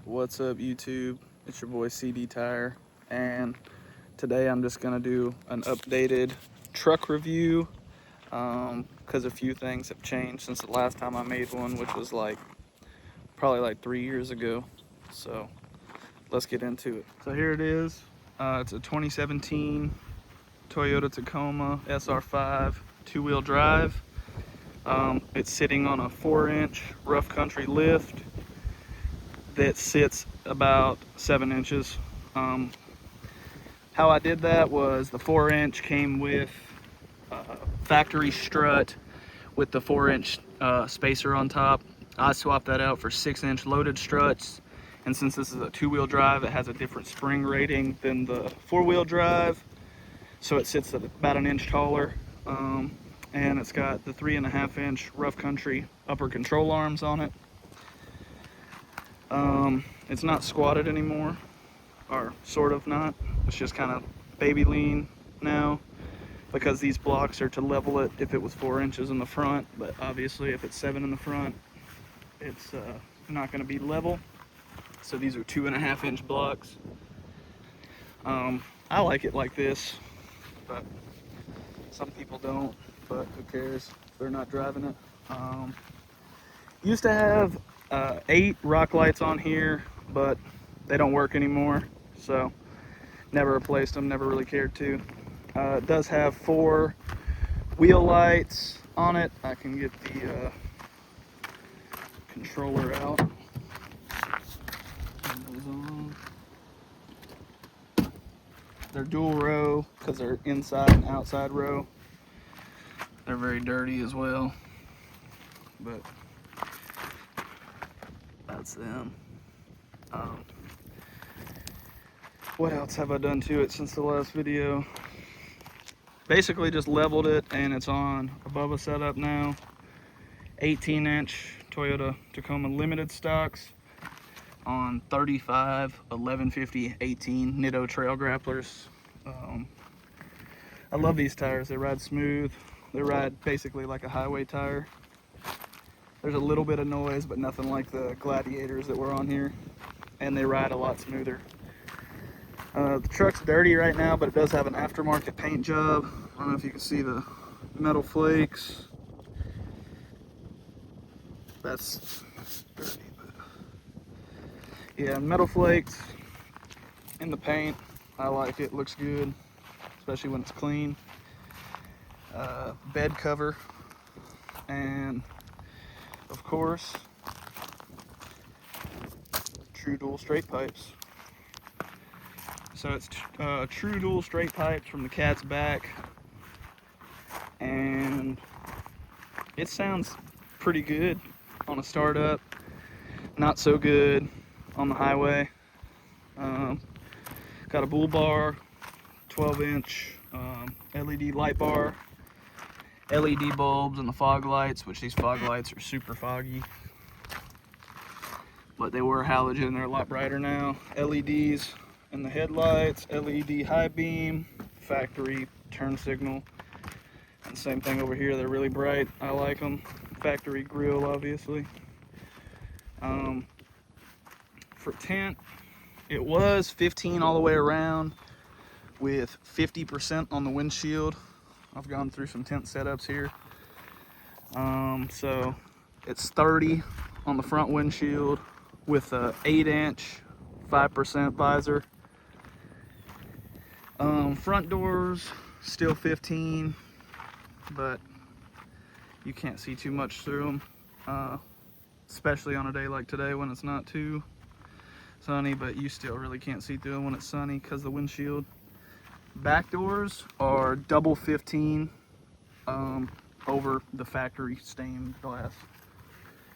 What's up, YouTube? It's your boy CD Tire, and today I'm just gonna do an updated truck review because a few things have changed since the last time I made one, which was probably like 3 years ago. So let's get into it. So here it is. It's a 2017 Toyota Tacoma SR5 two-wheel drive. It's sitting on a 4-inch rough country lift that sits about 7 inches. How I did that was the 4-inch came with factory strut with the 4-inch spacer on top. I swapped that out for 6-inch loaded struts, and since this is a two-wheel drive, it has a different spring rating than the 4-wheel drive, so it sits at about an inch taller. And it's got the 3.5-inch rough country upper control arms on it. It's not squatted anymore, or sort of not. It's just kind of baby lean now, because these blocks are to level it if it was 4 inches in the front, but obviously if it's 7 in the front, it's not going to be level. So these are 2.5-inch blocks. I like it like this, but some people don't, but who cares? They're not driving it. Used to have 8 rock lights on here, but they don't work anymore, so never replaced them, never really cared to. It does have 4 wheel lights on it. I can get the controller out. They're dual row because they're inside and outside row. They're very dirty as well, but that's them. What else have I done to it since the last video? Basically just leveled it, and it's on above a setup now. 18-inch Toyota Tacoma Limited stocks on 35 1150 18 Nitto trail grapplers. I love these tires. They ride smooth. They ride basically like a highway tire. There's a little bit of noise, but nothing like the Gladiators that were on here, and they ride a lot smoother. The truck's dirty right now, but it does have an aftermarket paint job. I don't know if you can see the metal flakes. That's dirty, but yeah, metal flakes in the paint. I like it. Looks good, especially when it's clean. Bed cover, and of course, true dual straight pipes. So it's true dual straight pipes from the cat's back, and it sounds pretty good on a startup, not so good on the highway. Got a bull bar, 12-inch LED light bar, LED bulbs, and the fog lights, which these fog lights are super foggy, but they were halogen. They're a lot brighter now. LEDs in the headlights, LED high beam, factory turn signal, and same thing over here. They're really bright. I like them. Factory grille, obviously. For tint, it was 15 all the way around with 50% on the windshield. I've gone through some tint setups here. So it's 30 on the front windshield with a 8-inch 5% visor. Front doors still 15, but you can't see too much through them, especially on a day like today when it's not too sunny, but you still really can't see through them when it's sunny because of the windshield. Back doors are double 15 over the factory stained glass,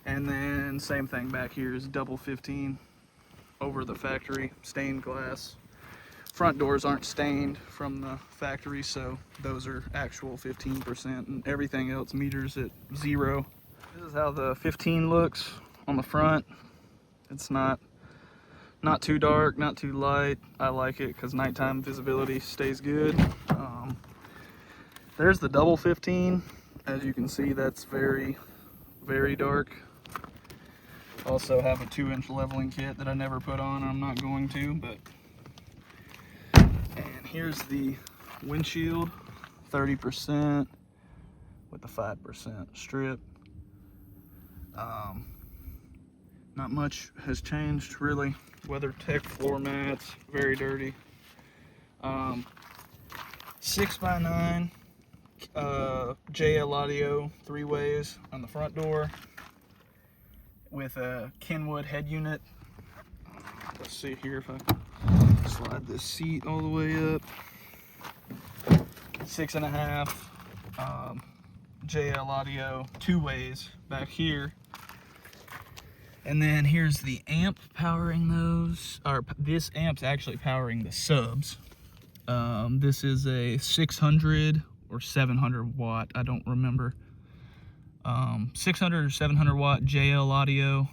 and then same thing back here is double 15 over the factory stained glass. Front doors aren't stained from the factory, so those are actual 15%, and everything else meters at 0. This is how the 15 looks on the front. It's not too dark, not too light. I like it because nighttime visibility stays good. There's the double 15. As you can see, that's very, very dark. Also have a 2-inch leveling kit that I never put on. I'm not going to, but. And here's the windshield, 30% with the 5% strip. Not much has changed really. WeatherTech floor mats, very dirty. 6x9 JL audio 3-ways on the front door with a Kenwood head unit. Let's see here if I can slide this seat all the way up. 6.5 JL audio 2-ways back here. And then here's the amp powering those, or this amp's actually powering the subs. This is a 600 or 700 watt, I don't remember. 600 or 700 watt JL audio,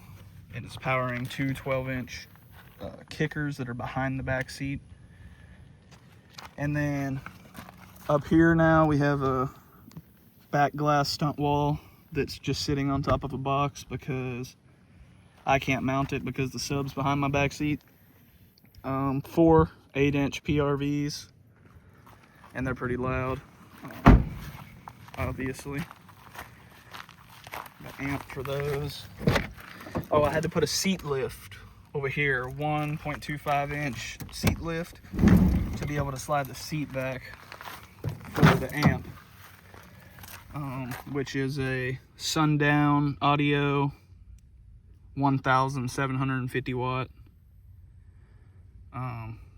and it's powering two 12-inch kickers that are behind the back seat. And then up here now we have a back glass stunt wall that's just sitting on top of a box because I can't mount it because the sub's behind my back seat. 4 8-inch PRVs, and they're pretty loud, obviously. Got amp for those. Oh, I had to put a seat lift over here, 1.25-inch seat lift to be able to slide the seat back for the amp, which is a Sundown Audio 1750 watt.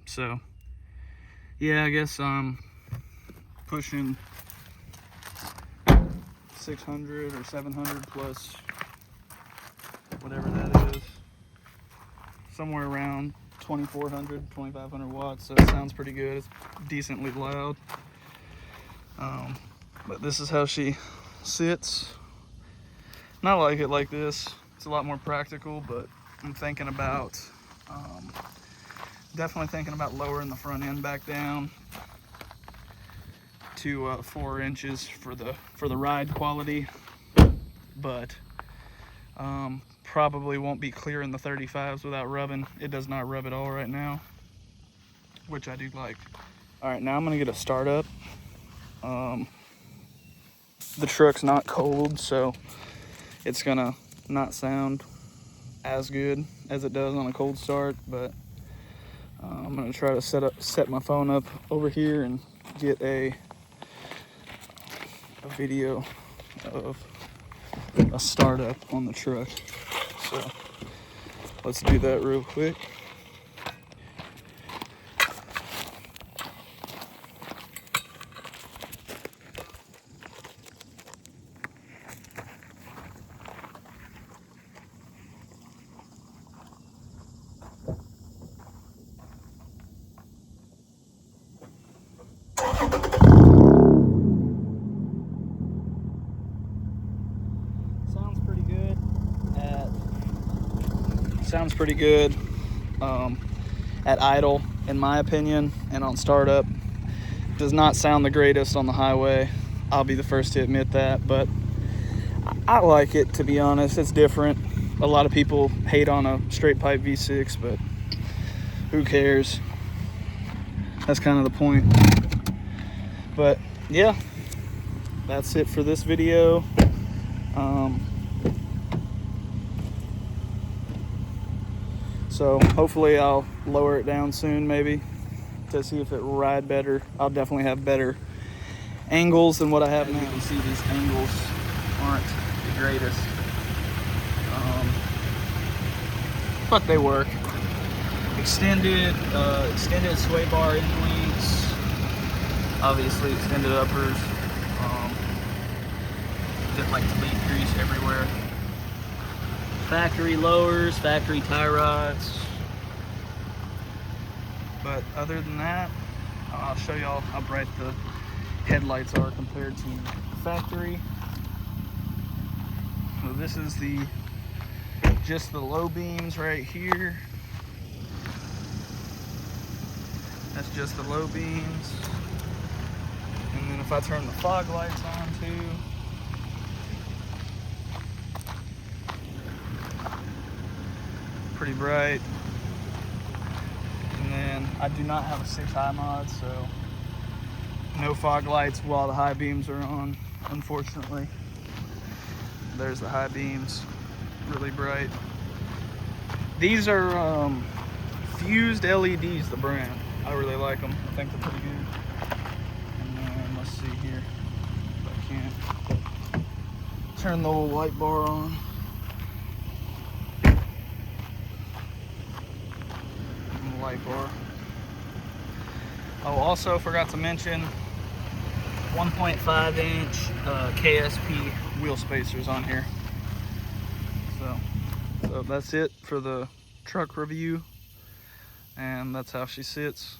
So yeah, I guess I'm pushing 600 or 700 plus whatever that is, somewhere around 2400 2500 watts. So it sounds pretty good. It's decently loud. But this is how she sits. Not like it like this. It's a lot more practical, but I'm thinking about definitely thinking about lowering the front end back down to 4 inches for the ride quality, but probably won't be clearing the 35s without rubbing. It does not rub at all right now, which I do like. All right, now I'm gonna get a start up. The truck's not cold, so it's gonna not sound as good as it does on a cold start, but I'm gonna try to set my phone up over here and get a video of a startup on the truck. So let's do that real quick. Sounds pretty good at idle, in my opinion, and on startup. Does not sound the greatest on the highway. I'll be the first to admit that, but I like it, to be honest. It's different. A lot of people hate on a straight pipe V6, but who cares? That's kind of the point. But yeah, that's it for this video. So hopefully I'll lower it down soon, maybe, to see if it will ride better. I'll definitely have better angles than what I have now. You can see these angles aren't the greatest, but they work. Extended sway bar end links, obviously extended uppers. Just like to leave grease everywhere. Factory lowers, factory tie rods. But other than that, I'll show y'all how bright the headlights are compared to factory. So this is just the low beams right here. That's just the low beams. And then if I turn the fog lights on too, pretty bright. And then I do not have a 6 high mod, so no fog lights while the high beams are on, unfortunately. There's the high beams, really bright. These are fused LEDs, the brand. I really like them. I think they're pretty good. And then let's see here if I can turn the little light bar on. And the light bar. Oh, also forgot to mention 1.5 inch KSP wheel spacers on here. So that's it for the truck review, and that's how she sits.